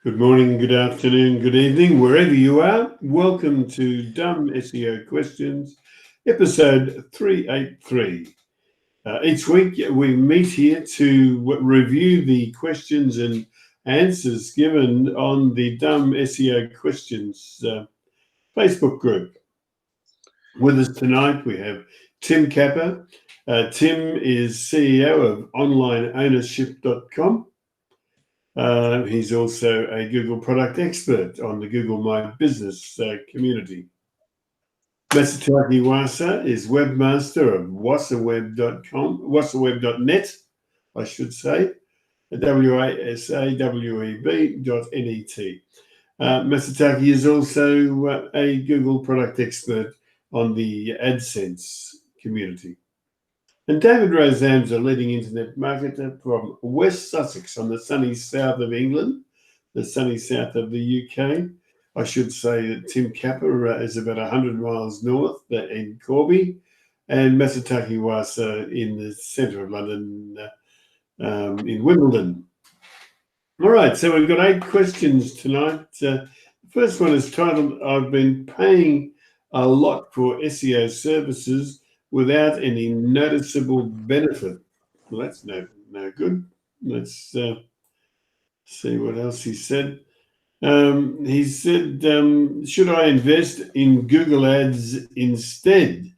Good morning, good afternoon, good evening, wherever you are. Welcome to Dumb SEO Questions, episode 383. Each week we meet here to review the questions and answers given on the Dumb SEO Questions Facebook group. With us tonight we have Tim Capper. Tim is CEO of onlineownership.com. He's also a Google product expert on the Google My Business community. Masataki Wasa is webmaster of wasaweb.net, I should say, WASAWEB.net. Masataki is also a Google product expert on the AdSense community. And David Roseanne's a leading internet marketer from West Sussex on the sunny south of England, the sunny south of the UK. I should say that Tim Capper is about 100 miles north in Corby, and Masataki Wasa in the centre of London in Wimbledon. All right, so we've got 8 questions tonight. The first one is titled, I've been paying a lot for SEO services without any noticeable benefit. Well, that's no good. Let's see what else he said. He said, should I invest in Google Ads instead?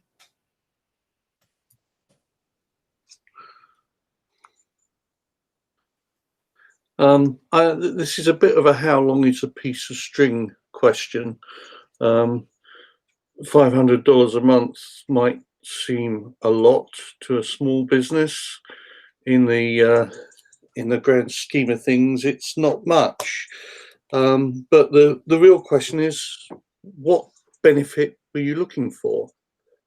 This is a bit of a how long is a piece of string question. $500 a month might seem a lot to a small business. In the grand scheme of things, it's not much. But the real question is, what benefit were you looking for?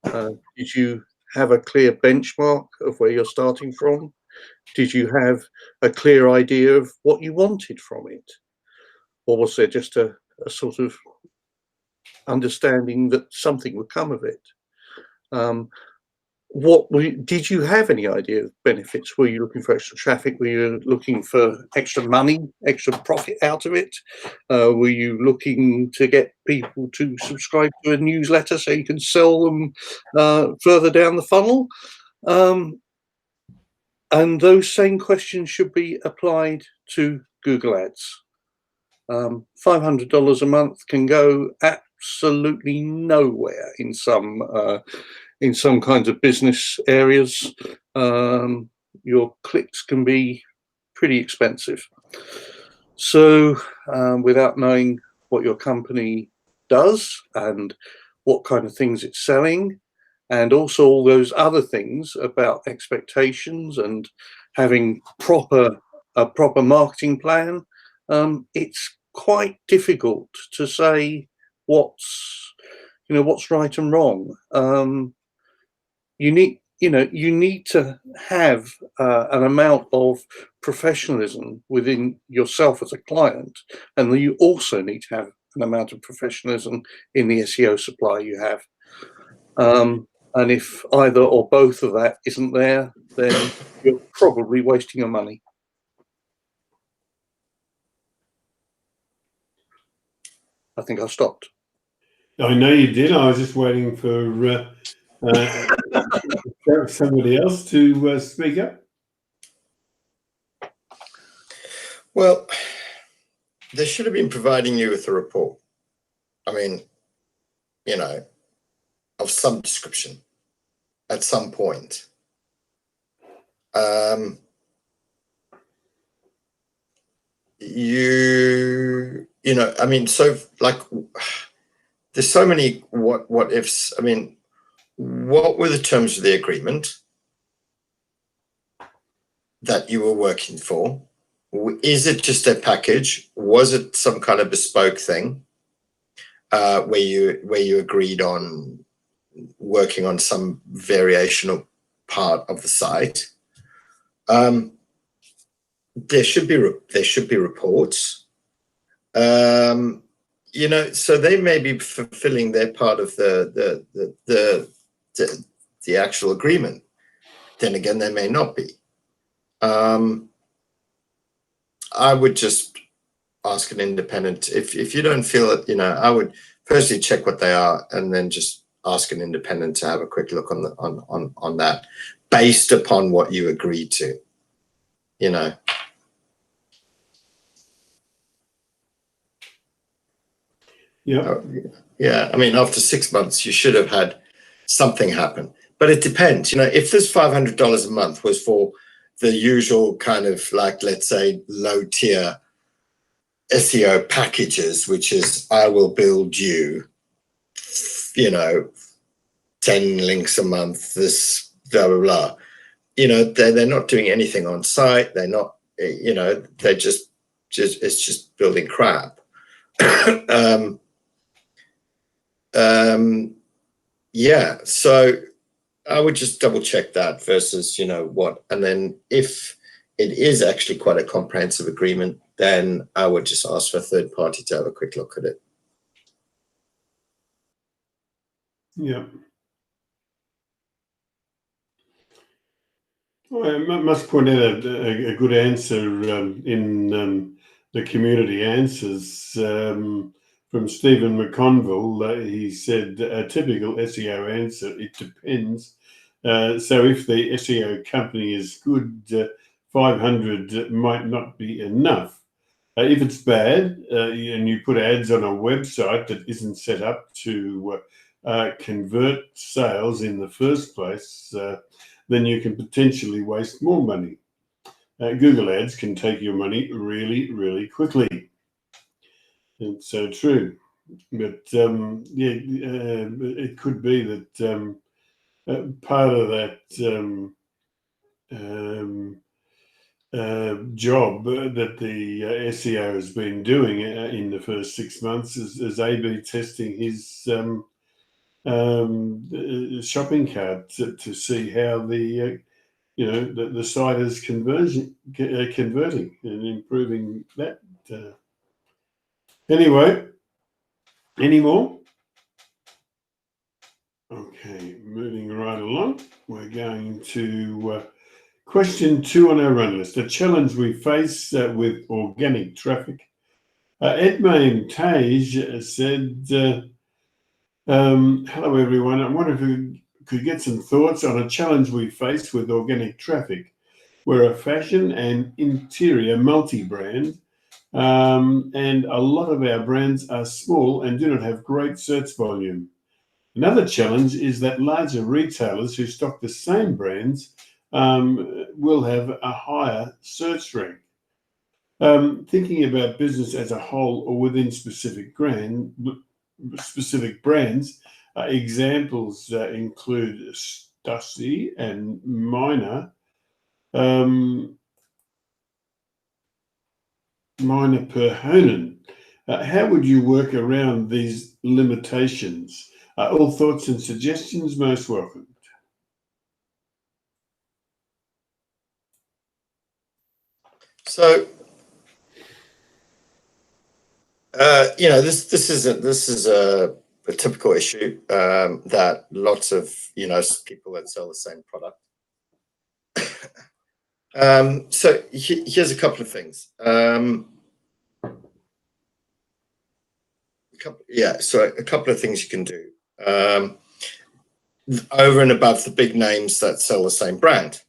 Did you have a clear benchmark of where you're starting from? Did you have a clear idea of what you wanted from it? Or was there just a sort of understanding that something would come of it? Did you have any idea of benefits? Were you looking for extra traffic? Were you looking for extra money, extra profit out of it? Were you looking to get people to subscribe to a newsletter so you can sell them further down the funnel? And those same questions should be applied to Google Ads. $500 a month can go absolutely nowhere in some kinds of business areas. Your clicks can be pretty expensive. So without knowing what your company does and what kind of things it's selling, and also all those other things about expectations and having a proper marketing plan, it's quite difficult to say what's right and wrong. You need to have an amount of professionalism within yourself as a client, and you also need to have an amount of professionalism in the SEO supply you have. And if either or both of that isn't there, then you're probably wasting your money. I think I stopped. I know you did. I was just waiting for somebody else to speak up. Well, they should have been providing you with a report. I mean, of some description at some point. So like, there's so many what ifs. I mean, what were the terms of the agreement that you were working for? Is it just a package? Was it some kind of bespoke thing where you agreed on working on some variational part of the site? There should be reports. So they may be fulfilling their part of the actual agreement. Then again, they may not be. I would just ask an independent. If you don't feel it, I would firstly check what they are, and then just ask an independent to have a quick look on that, based upon what you agreed to. Yeah. Yeah. I mean, after 6 months, you should have had something happen. But it depends. If this $500 a month was for the usual kind of, like, let's say, low tier SEO packages, which is, I will build you, 10 links a month, this blah blah blah. They're not doing anything on site. They're not. They're just it's just building crap. Yeah. So I would just double check that versus what, and then if it is actually quite a comprehensive agreement, then I would just ask for a third party to have a quick look at it. Yeah. Well, I must point out a good answer in the community answers from Stephen McConville. He said a typical SEO answer, it depends. So if the SEO company is good, 500 might not be enough. If it's bad and you put ads on a website that isn't set up to convert sales in the first place, then you can potentially waste more money. Google Ads can take your money really, really quickly. It's so true. But it could be that part of that job that the SEO has been doing in the first 6 months is A/B testing his shopping cart to see how the the site is converting and improving that. Anyway, any more? Okay, moving right along. We're going to question 2 on our run list. A challenge we face with organic traffic. Edmain Tage said, hello everyone. I wonder if we could get some thoughts on a challenge we face with organic traffic. We're a fashion and interior multi-brand, and a lot of our brands are small and do not have great search volume. Another challenge is that larger retailers who stock the same brands will have a higher search rank. Thinking about business as a whole or within specific brands, examples include Stussy and Minor. Minor Perhonen. How would you work around these limitations? All thoughts and suggestions most welcomed. So, this is a typical issue that lots of people that sell the same product. So here's a couple of things. A couple of things you can do over and above the big names that sell the same brand.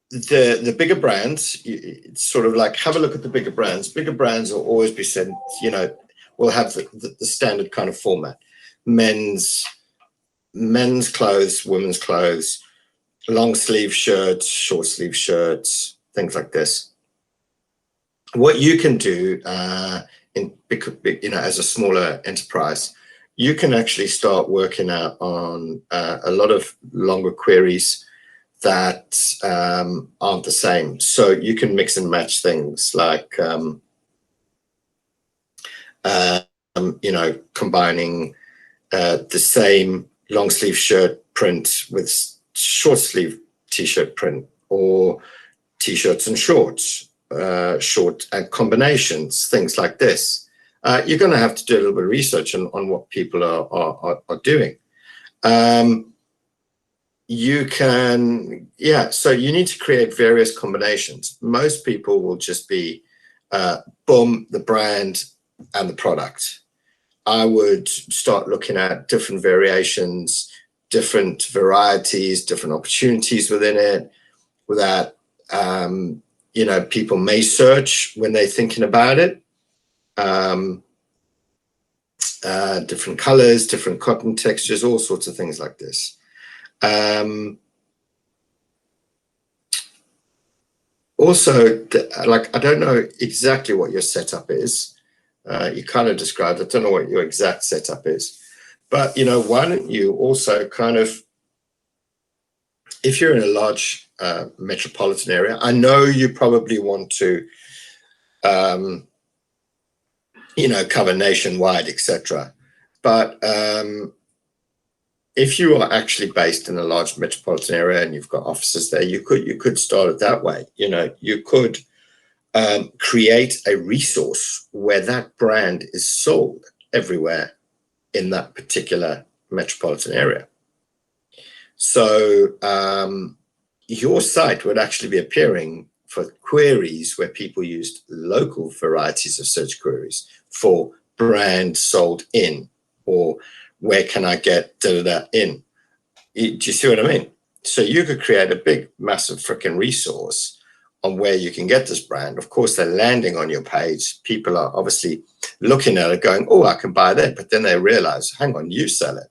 The bigger brands, it's sort of like, have a look at the bigger brands. Bigger brands will always be said, will have the standard kind of format: men's clothes, women's clothes, long sleeve shirts, short sleeve shirts, things like this. What you can do as a smaller enterprise, you can actually start working out on a lot of longer queries that aren't the same. So you can mix and match things like, combining the same long sleeve shirt print with short sleeve t-shirt print, or t-shirts and shorts, short combinations, things like this. You're going to have to do a little bit of research on what people are doing. you can, so you need to create various combinations. Most people will just be, boom, the brand and the product. I would start looking at different variations, different varieties, different opportunities within it, that, people may search when they're thinking about it. Different colors, different cotton textures, all sorts of things like this. Also, I don't know exactly what your setup is. You kind of described, I don't know what your exact setup is, but, why don't you also kind of, if you're in a large metropolitan area, I know you probably want to, cover nationwide, etc. But if you are actually based in a large metropolitan area and you've got offices there, you could start it that way. You could create a resource where that brand is sold everywhere in that particular metropolitan area. So your site would actually be appearing for queries where people used local varieties of search queries for brand sold in, or where can I get da-da-da in? Do you see what I mean? So you could create a big, massive freaking resource on where you can get this brand. Of course, they're landing on your page. People are obviously looking at it going, oh, I can buy that. But then they realize, hang on, you sell it.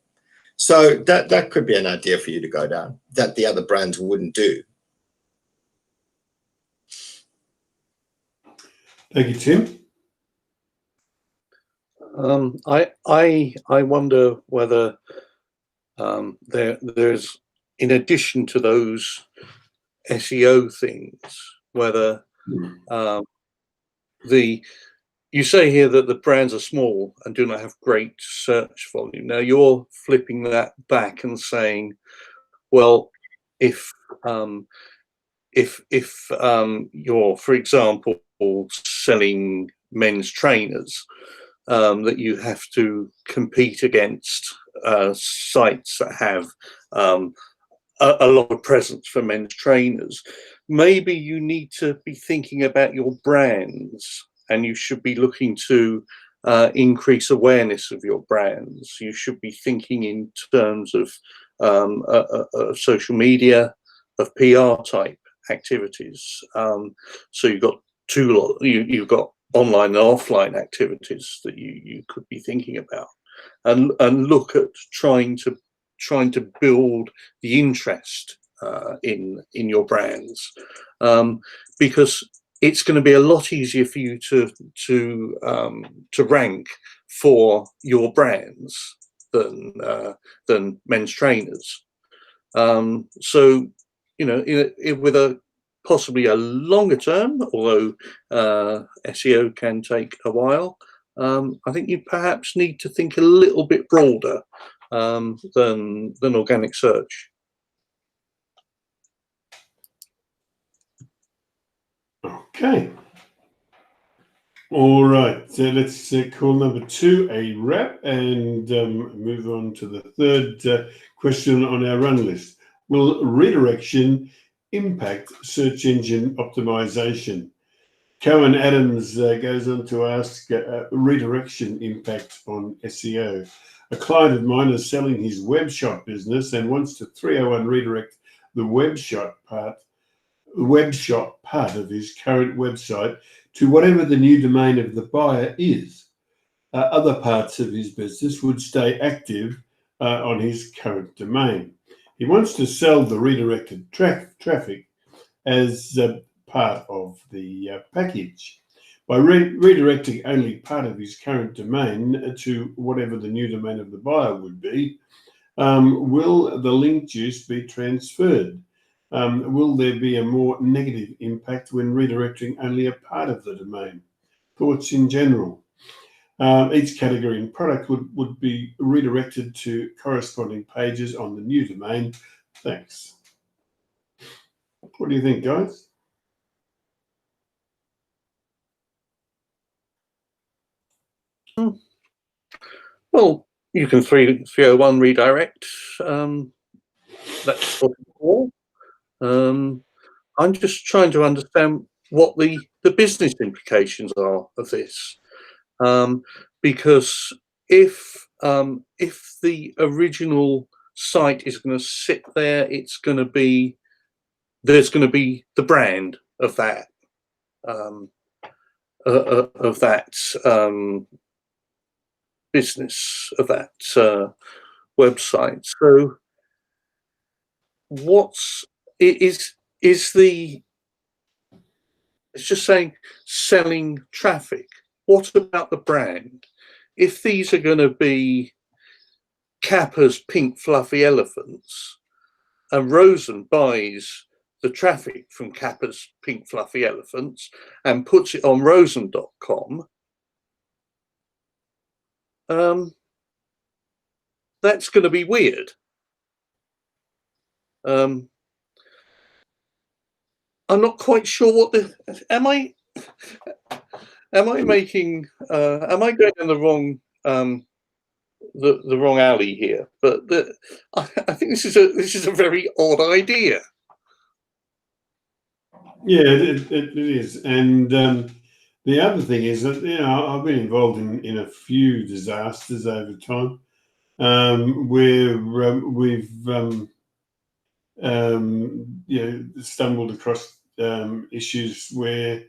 So that could be an idea for you to go down that the other brands wouldn't do. Thank you, Tim. I wonder whether there's, in addition to those SEO things, whether you say here that the brands are small and do not have great search volume. Now you're flipping that back and saying, well, if you're, for example, selling men's trainers, that you have to compete against sites that have a lot of presence for men's trainers, maybe you need to be thinking about your brands, and you should be looking to increase awareness of your brands. You should be thinking in terms of social media, of PR type activities. So you've got you've got online and offline activities that you could be thinking about, and look at trying to build the interest in your brands, because it's going to be a lot easier for you to rank for your brands than men's trainers. So, with a possibly a longer term, although SEO can take a while, I think you perhaps need to think a little bit broader than organic search. Okay. All right. So let's call number 2 a wrap and move on to the third question on our run list. Will redirection impact search engine optimization? Cohen Adams goes on to ask redirection impact on SEO. A client of mine is selling his web shop business and wants to 301 redirect the web shop part of his current website to whatever the new domain of the buyer is. Other parts of his business would stay active on his current domain. He wants to sell the redirected traffic as part of the package. By redirecting only part of his current domain to whatever the new domain of the buyer would be, will the link juice be transferred? Will there be a more negative impact when redirecting only a part of the domain? Thoughts in general. Each category and product would be redirected to corresponding pages on the new domain. Thanks. What do you think, guys? Well, you can 301 redirect that's what it's for. I'm just trying to understand what the business implications are of this, because if the original site is going to sit there, there's going to be the brand of that business, of that website. So it's just saying selling traffic. What about the brand? If these are going to be Kappa's pink fluffy elephants, and Rosen buys the traffic from Kappa's pink fluffy elephants and puts it on rosen.com, that's going to be weird. I'm not quite sure what am I making am I going in the wrong the wrong alley here? But I think this is a very odd idea. Yeah, it is. And the other thing is that, I've been involved in a few disasters over time, where we've stumbled across issues where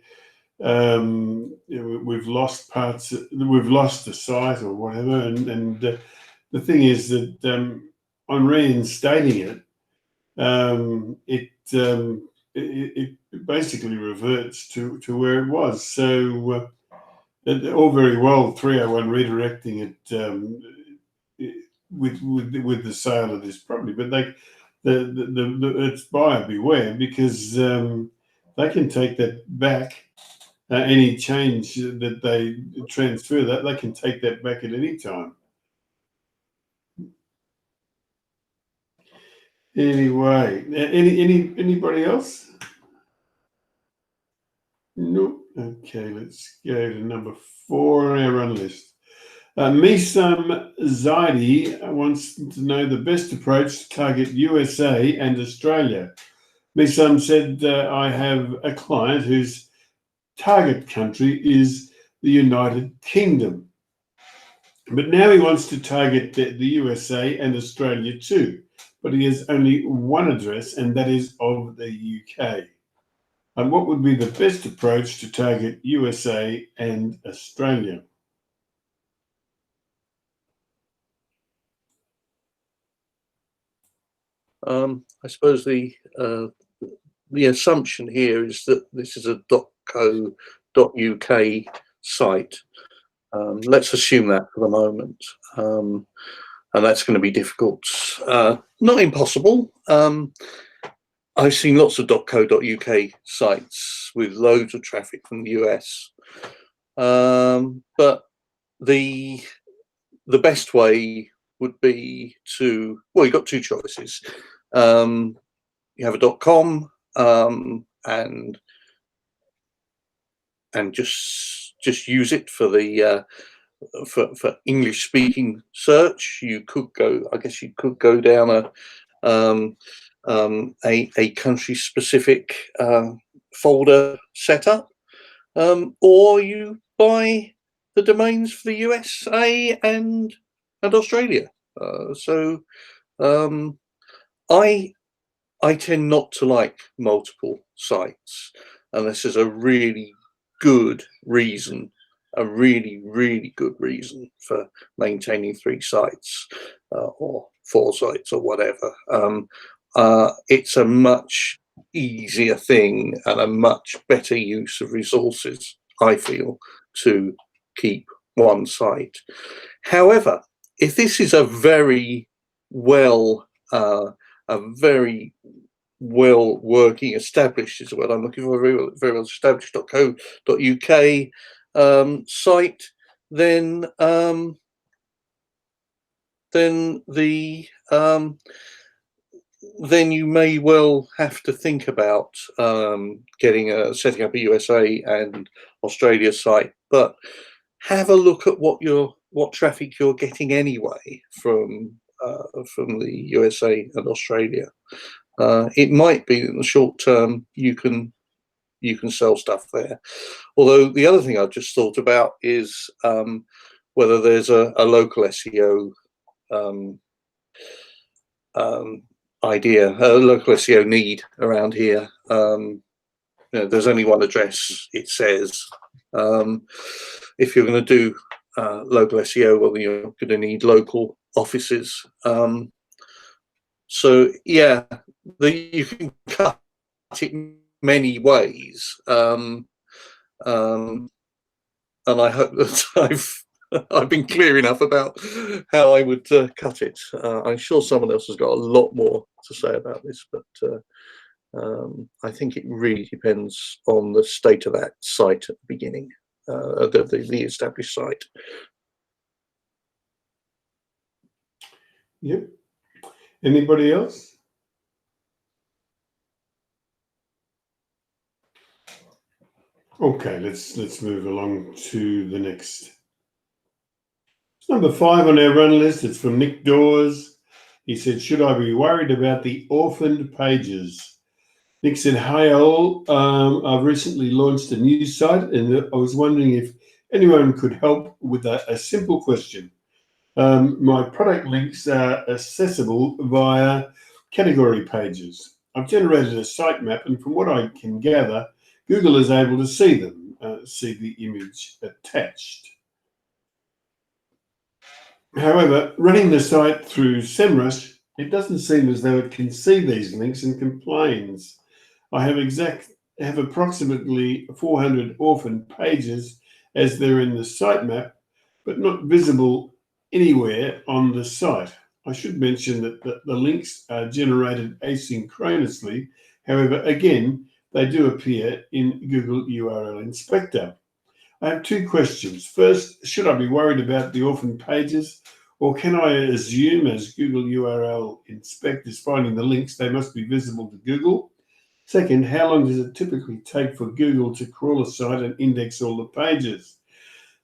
we've lost we've lost the site or whatever, and the thing is that on reinstating it, it basically reverts to where it was. So all very well 301 redirecting it with the sale of this property, but it's buyer beware, because they can take that back. Any change that they transfer, that they can take that back at any time. Anyway, anybody else? Nope. Okay, let's go to number 4 on our run list. Misam Zaidi wants to know the best approach to target USA and Australia. Misam said, I have a client whose target country is the United Kingdom, but now he wants to target the USA and Australia too, but he has only one address, and that is of the UK. And what would be the best approach to target USA and Australia? I suppose the assumption here is that this is a .co.uk site. Let's assume that for the moment, and that's going to be difficult. Not impossible. I've seen lots of .co.uk sites with loads of traffic from the US, but the best way would be to, well, you've got two choices. You have a .com and just use it for the for English speaking search. You could go, I guess you could go down a country specific folder setup, or you buy the domains for the USA and Australia. So I tend not to like multiple sites unless there's a really good reason, a really, really good reason for maintaining 3 sites or 4 sites or whatever. It's a much easier thing and a much better use of resources, I feel, to keep one site. However, if this is a very well working, established is the word I'm looking for, very well established .co.uk site, then then you may well have to think about setting up a USA and Australia site, but have a look at what traffic you're getting anyway from from the USA and Australia. It might be that in the short term you can sell stuff there. Although the other thing I've just thought about is whether there's a local SEO idea, a local SEO need around here. There's only one address, it says. If you're going to do local SEO, well, you're going to need local offices. So yeah, you can cut it many ways, and I hope that I've been clear enough about how I would cut it. I'm sure someone else has got a lot more to say about this, but I think it really depends on the state of that site at the beginning, the established site. Yep. Anybody else? Okay, let's move along to the next. Number 5 on our run list. It's from Nick Dawes. He said, should I be worried about the orphaned pages? Nick said, hi all, I've recently launched a new site and I was wondering if anyone could help with a simple question. My product links are accessible via category pages. I've generated a sitemap, and from what I can gather, Google is able to see them, see the image attached. However, running the site through SEMrush, it doesn't seem as though it can see these links and complains. I have approximately 400 orphaned pages as they're in the sitemap, but not visible anywhere on the site. I should mention that the links are generated asynchronously. However, again, they do appear in Google URL Inspector. I have 2 questions. First, should I be worried about the orphaned pages, or can I assume, as Google URL Inspector is finding the links, they must be visible to Google? Second, how long does it typically take for Google to crawl a site and index all the pages?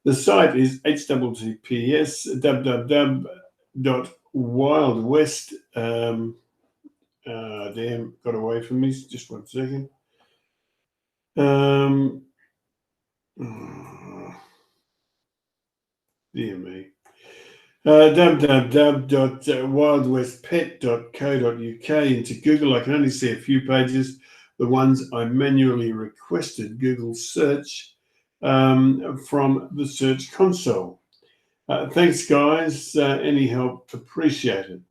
The site is https://www.wildwest. Damn, got away from me. Just 1 second. Dear me. www.wildwestpet.co.uk. Into Google, I can only see a few pages, the ones I manually requested Google search from the search console. Thanks, guys. Any help appreciated.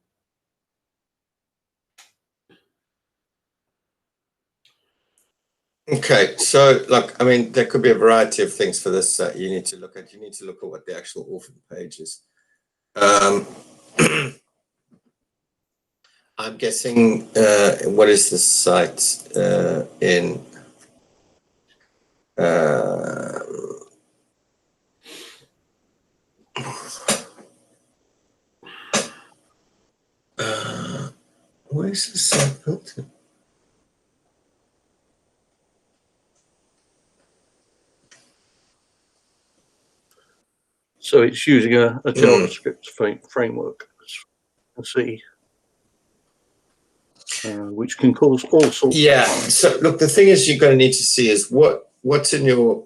Okay, so look, I mean, there could be a variety of things for this that you need to look at. You need to look at what the actual orphan page is. I'm guessing, what is the site in? Where is the site built in? So it's using a JavaScript framework, let's see, which can cause all sorts. Yeah. So look, the thing is, you're going to need to see is what's in your.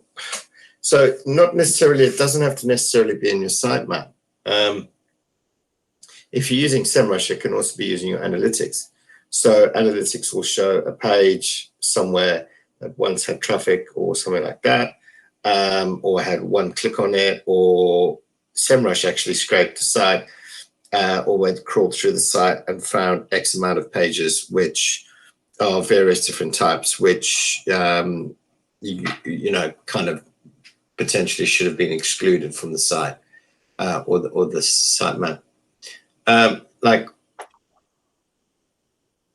So not necessarily, it doesn't have to necessarily be in your sitemap. If you're using SEMrush, it can also be using your analytics. So analytics will show a page somewhere that once had traffic or something like that, or had 1 click on it, or SEMrush actually scraped the site or crawled through the site and found X amount of pages, which are various different types, which you know, kind of potentially should have been excluded from the site or the sitemap. Like,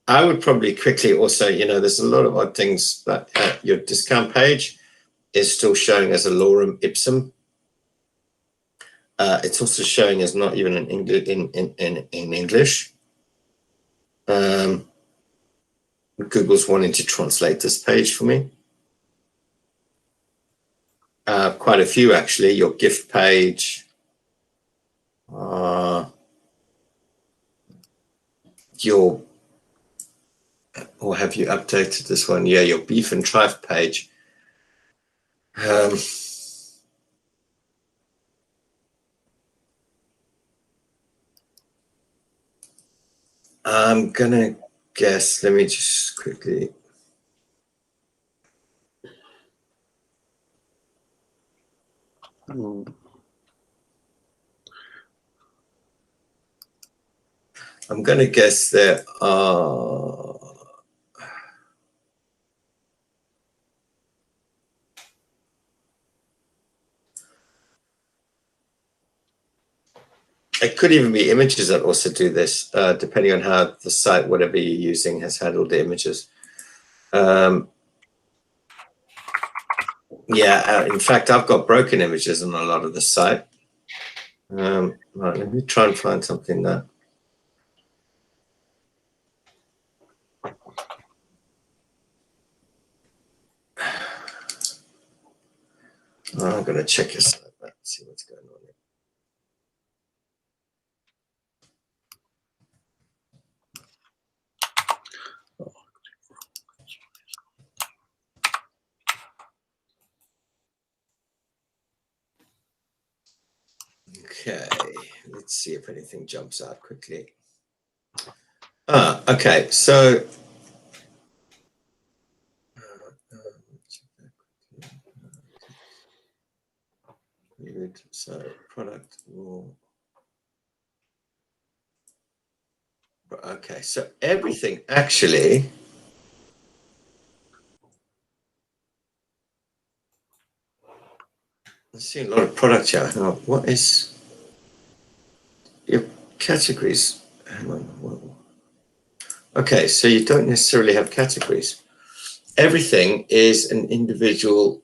I would probably quickly also, you know, there's a lot of odd things, but your discount page is still showing as a lorem ipsum. It's also showing as not even in English. Google's wanting to translate this page for me. Quite a few actually. Your gift page. your, or have you updated this one? Yeah, your beef and tripe page. I'm gonna guess, let me just quickly. I'm gonna guess there are, it could even be images that also do this, depending on how the site, whatever you're using, has handled the images. Yeah, in fact, I've got broken images on a lot of the site. Right, let me try and find something there. I'm going to check your site and see what's going on here. Okay, let's see if anything jumps out quickly. Okay, so product will. Okay, so everything actually. I see a lot of product here. Hang on, what is your categories? Hang on. Whoa. Okay, so you don't necessarily have categories. Everything is an individual.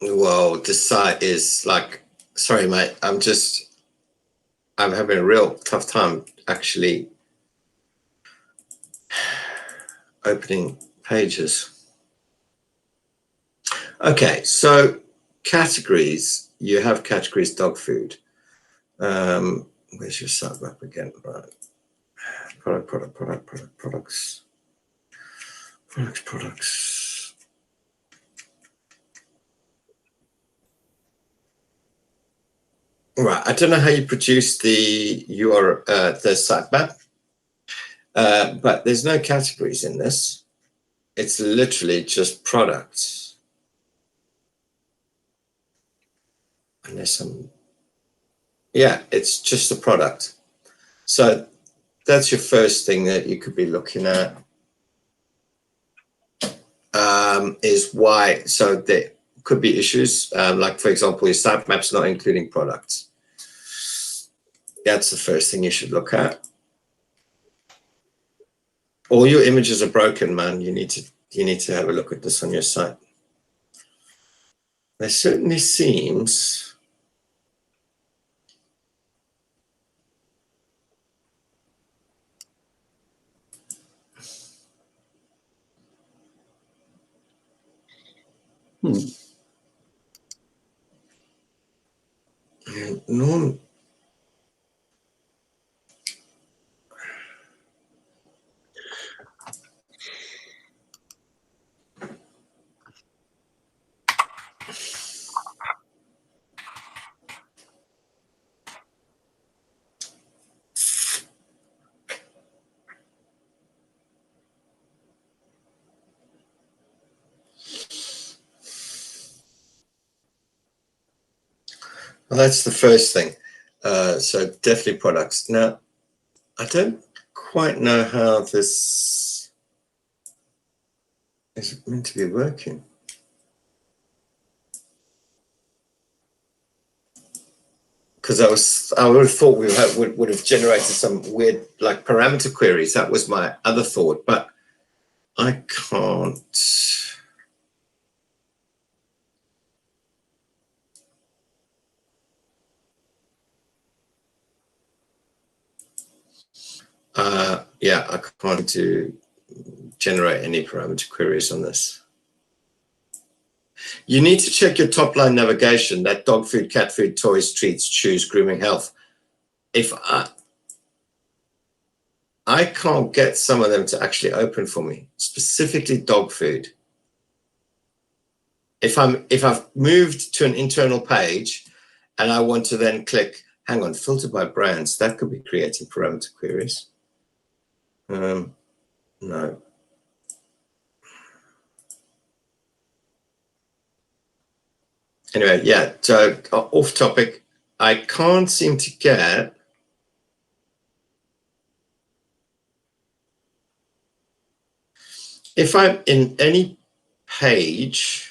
Whoa, this site is like, sorry, mate. I'm having a real tough time actually opening pages. Okay, so categories, you have categories dog food. Where's your sitemap again? Right. Products. Right, I don't know how you produce the sitemap, but there's no categories in this. It's literally just products. Unless it's just a product. So that's your first thing that you could be looking at. Is why, so there could be issues, like for example, your sitemap's not including products. That's the first thing you should look at. All your images are broken, man. You need to have a look at this on your site. There certainly seems no. Well, that's the first thing. So definitely products. Now, I don't quite know how this is meant to be working. Because I would have thought we would have generated some weird like parameter queries. That was my other thought, but I can't. Yeah, I can't generate any parameter queries on this. You need to check your top line navigation, that dog food, cat food, toys, treats, shoes, grooming, health. If I can't get some of them to actually open for me, specifically dog food. If I've moved to an internal page and I want to then click, hang on, filter by brands, that could be creating parameter queries. No. Anyway, yeah, so off topic, I can't seem to get if I'm in any page.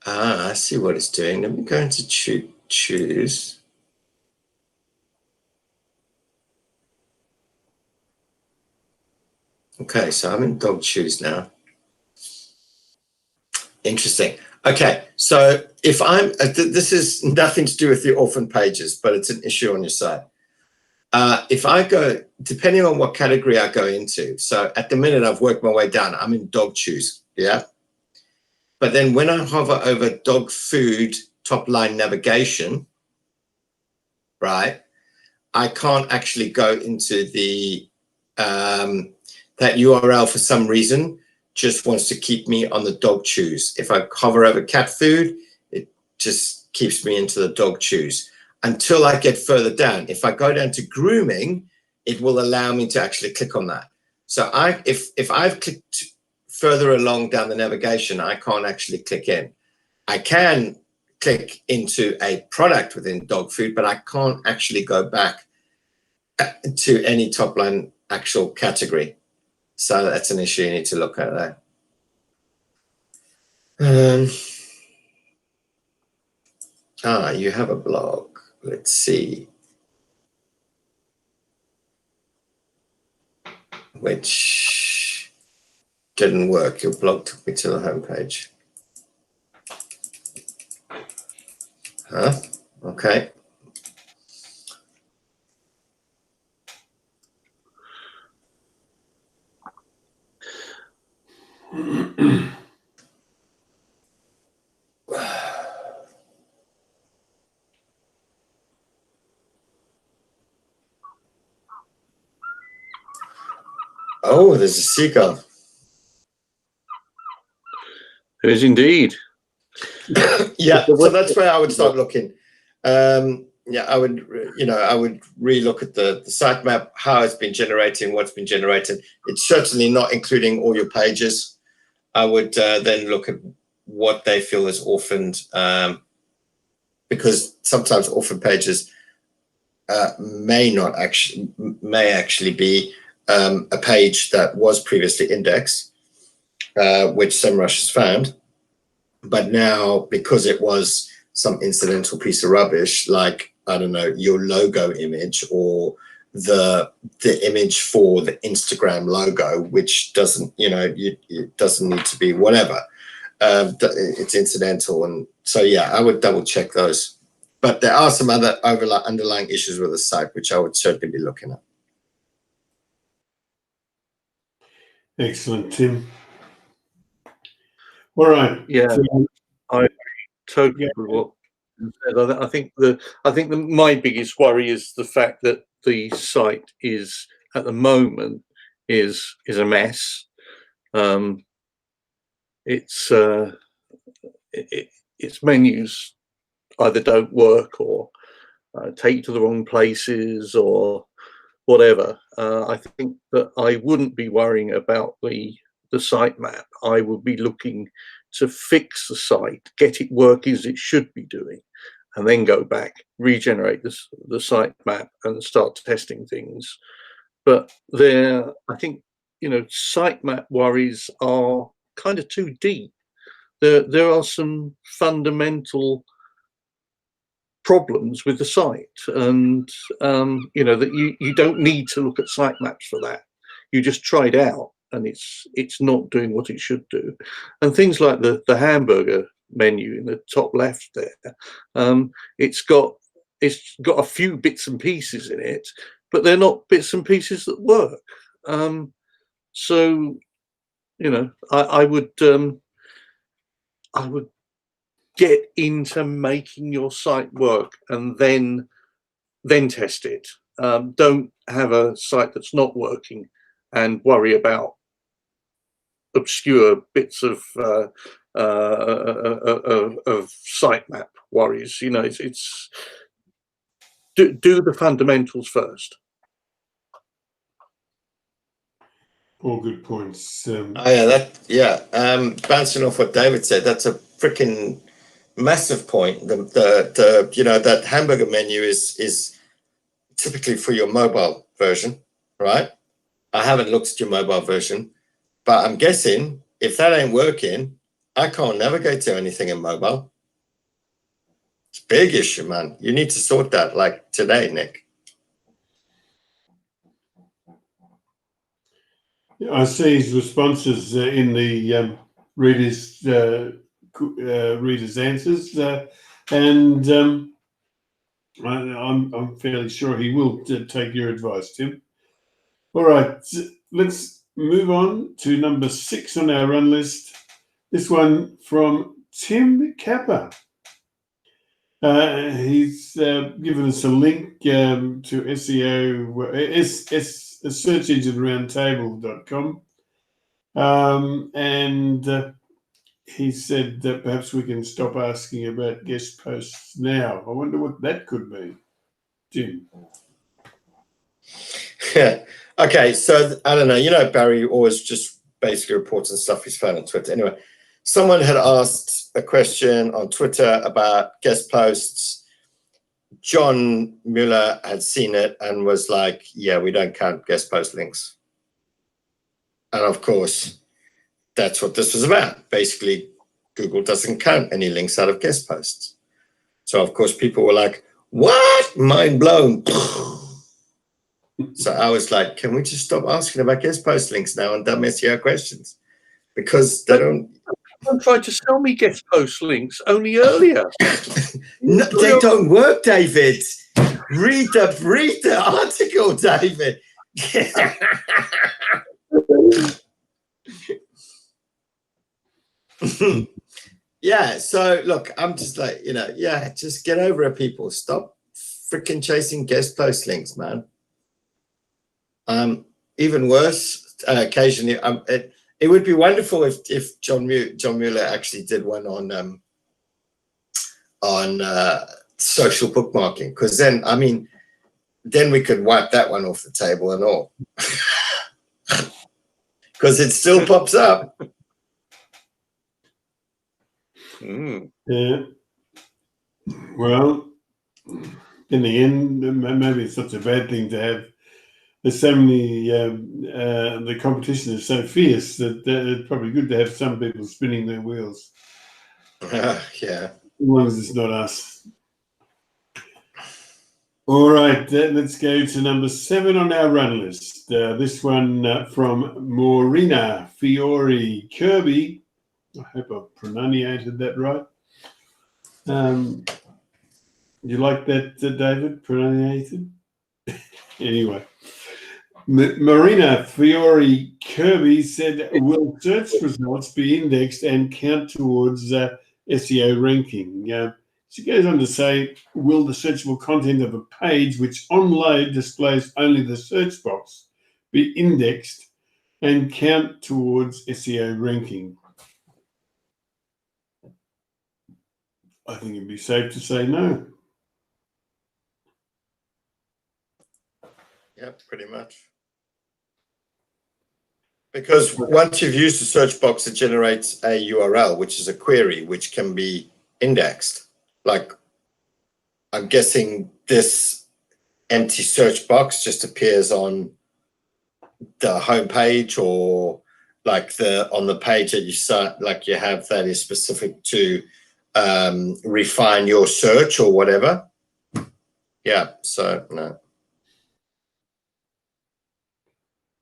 I see what it's doing. Let me go into choose. Okay, so I'm in dog choose now. Interesting. Okay, so if I'm, this is nothing to do with the orphan pages, but it's an issue on your site. If I go, depending on what category I go into, so at the minute I've worked my way down, I'm in dog choose, yeah? But then when I hover over dog food top line navigation, right, I can't actually go into the, that URL for some reason, just wants to keep me on the dog choose. If I hover over cat food, it just keeps me into the dog choose until I get further down. If I go down to grooming, it will allow me to actually click on that. So if I've clicked further along down the navigation, I can't actually click in. I can click into a product within dog food, but I can't actually go back to any top line actual category. So that's an issue you need to look at there. You have a blog. Let's see. Which didn't work. Your blog took me to the homepage. Huh? Okay. Oh, there's a seagull. There is indeed. Yeah, so that's where I would start looking. Yeah, I would relook at the sitemap, how it's been generating, what's been generated. It's certainly not including all your pages. I would then look at what they feel is orphaned, because sometimes orphan pages may actually be a page that was previously indexed, which SEMrush has found, but now because it was some incidental piece of rubbish, like, I don't know, your logo image or the image for the Instagram logo, which doesn't, it doesn't need to be whatever. It's incidental. And so, yeah, I would double check those. But there are some other underlying issues with the site, which I would certainly be looking at. Excellent, Tim. All right. Yeah, So, I agree totally with what you said. I think my biggest worry is the fact that the site is at the moment is a mess. Its menus either don't work or take you to the wrong places or whatever. I think that I wouldn't be worrying about the sitemap. I would be looking to fix the site, get it working as it should be doing, and then go back, regenerate the sitemap and start testing things. But I think, sitemap worries are kind of too deep. There are some fundamental problems with the site, and that you don't need to look at sitemaps for that. You just try it out and it's not doing what it should do. And things like the hamburger menu in the top left there, it's got a few bits and pieces in it, but they're not bits and pieces that work. So you know, I would get into making your site work and then test it. Don't have a site that's not working and worry about obscure bits of sitemap worries. You know, it's do the fundamentals first. All good points. Bouncing off what David said, that's a freaking massive point. The you know, that hamburger menu is typically for your mobile version, right? I haven't looked at your mobile version, but I'm guessing if that ain't working, I can't navigate to anything in mobile. It's a big issue, man. You need to sort that like today, Nick. I see his responses in the readers' answers, and I'm fairly sure he will take your advice, Tim. All right, let's move on to number 6 on our run list. This one from Tim Kappa. He's given us a link to SEO, search engine roundtable.com. And he said that perhaps we can stop asking about guest posts now. I wonder what that could be, Jim. Yeah. Okay, so I don't know. You know, Barry always just basically reports on stuff he's found on Twitter. Anyway, someone had asked a question on Twitter about guest posts. John Mueller had seen it and was like, yeah, we don't count guest post links. And of course, that's what this was about. Basically, Google doesn't count any links out of guest posts. So, of course, people were like, what? Mind blown. So I was like, can we just stop asking about guest post links now and dumb SEO questions? Because they don't... Don't try to sell me guest post links only earlier. No, they don't work, David. Read the article, David. Yeah, so look, I'm just like, you know, yeah, just get over it, people. Stop freaking chasing guest post links, man. Even worse, occasionally, it would be wonderful if John Mueller actually did one on social bookmarking, because then, I mean, then we could wipe that one off the table and all, because it still pops up. Yeah. Well, in the end, maybe it's not a bad thing to have. There's so many, the competition is so fierce that it's probably good to have some people spinning their wheels. Yeah. As long as it's not us. All right, let's go to number 7 on our run list. This one from Morina Fiore Kirby. I hope I pronounced that right. You like that, David? Pronunciated? Anyway. Marina Fiore Kirby said, will search results be indexed and count towards SEO ranking? She goes on to say, will the searchable content of a page which on load displays only the search box be indexed and count towards SEO ranking? I think it'd be safe to say no. Yeah, pretty much. Because once you've used the search box, it generates a URL, which is a query, which can be indexed. Like, I'm guessing this empty search box just appears on the homepage, or like on the page that you start, like you have that is specific to refine your search or whatever. Yeah, so no.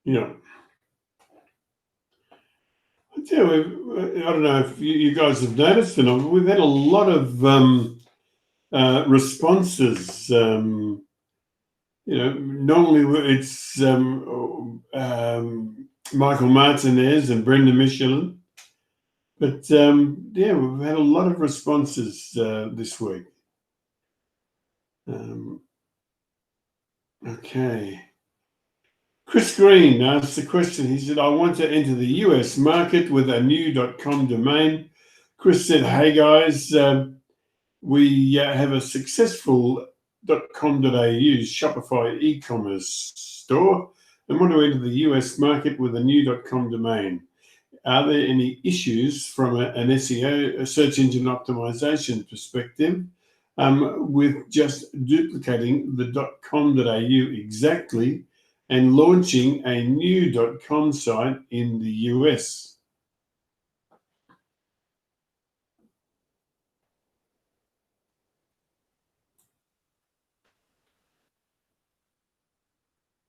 Yeah. Yeah, I don't know if you guys have noticed, and we've had a lot of responses. Normally it's Michael Martinez and Brenda Michelin. But yeah, we've had a lot of responses this week. Okay. Chris Green asked the question. He said, I want to enter the US market with a new .com domain. Chris said, hey guys, we have a successful .com.au Shopify e-commerce store and want to enter the US market with a new .com domain. Are there any issues from an SEO, a search engine optimization perspective, with just duplicating the .com.au exactly and launching a new .com site in the US?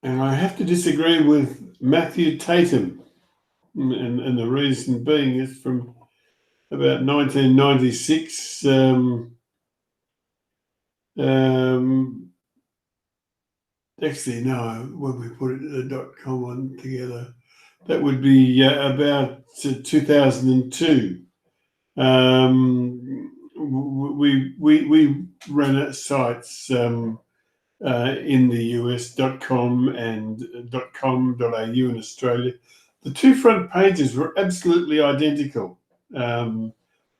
And I have to disagree with Matthew Tatum, and the reason being is from about 1996. Actually, no, when we put the .com on together, that would be about 2002. We ran sites in the US, .com and .com.au in Australia. The two front pages were absolutely identical for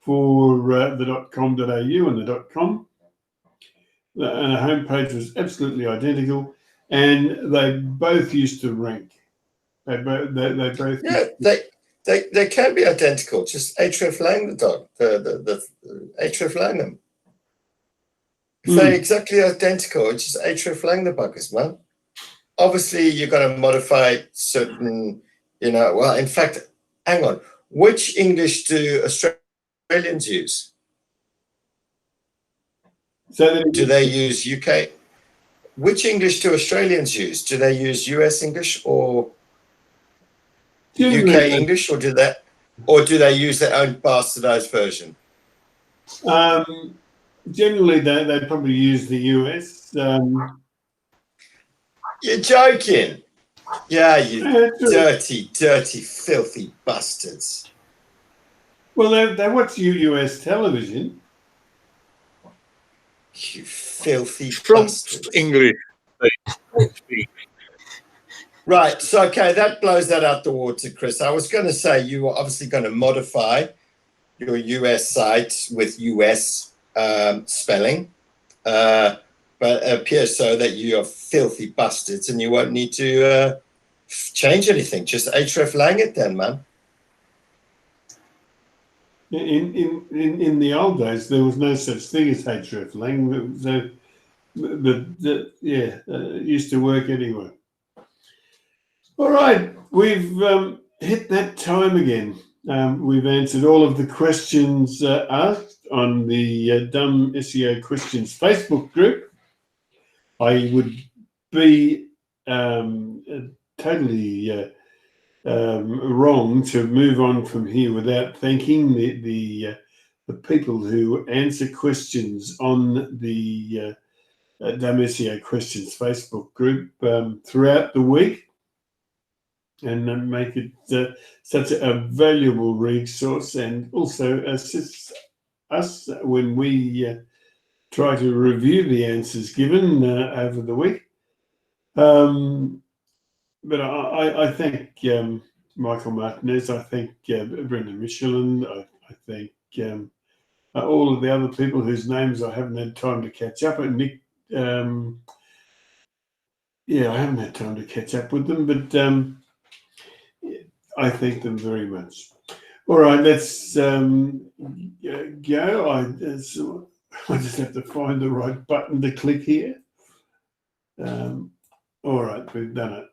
the .com.au and the .com. And the homepage was absolutely identical, and they both used to rank. They both. Yeah, they can be identical. Just hreflang the dog, the hreflang them. If they're exactly identical, it's just hreflang the buggers, man. Obviously, you're going to modify certain, well, in fact, hang on. Which English do Australians use? So do they use UK? Which English do Australians use? Do they use US English or UK English, or do they use their own bastardized version? Generally, they probably use the US. You're joking. Yeah, you dirty, filthy bastards. Well, they watch US television. You filthy Trump's bastards. English. Right, so okay, that blows that out the water, Chris. I was going to say you were obviously going to modify your US site with US spelling, but it appears so that you are filthy bastards and you won't need to change anything. Just hreflang it then, man. In the old days, there was no such thing as hreflang. So, it used to work anyway. All right, we've hit that time again. We've answered all of the questions asked on the Dumb SEO Questions Facebook group. I would be totally wrong to move on from here without thanking the people who answer questions on the Dumb SEO Questions Facebook group throughout the week, and make it such a valuable resource, and also assists us when we try to review the answers given over the week. But I thank Michael Martinez, I thank Brenda Michelin, I thank all of the other people whose names I haven't had time to catch up with. Nick, I haven't had time to catch up with them, but I thank them very much. All right, let's go. I just have to find the right button to click here. All right, we've done it.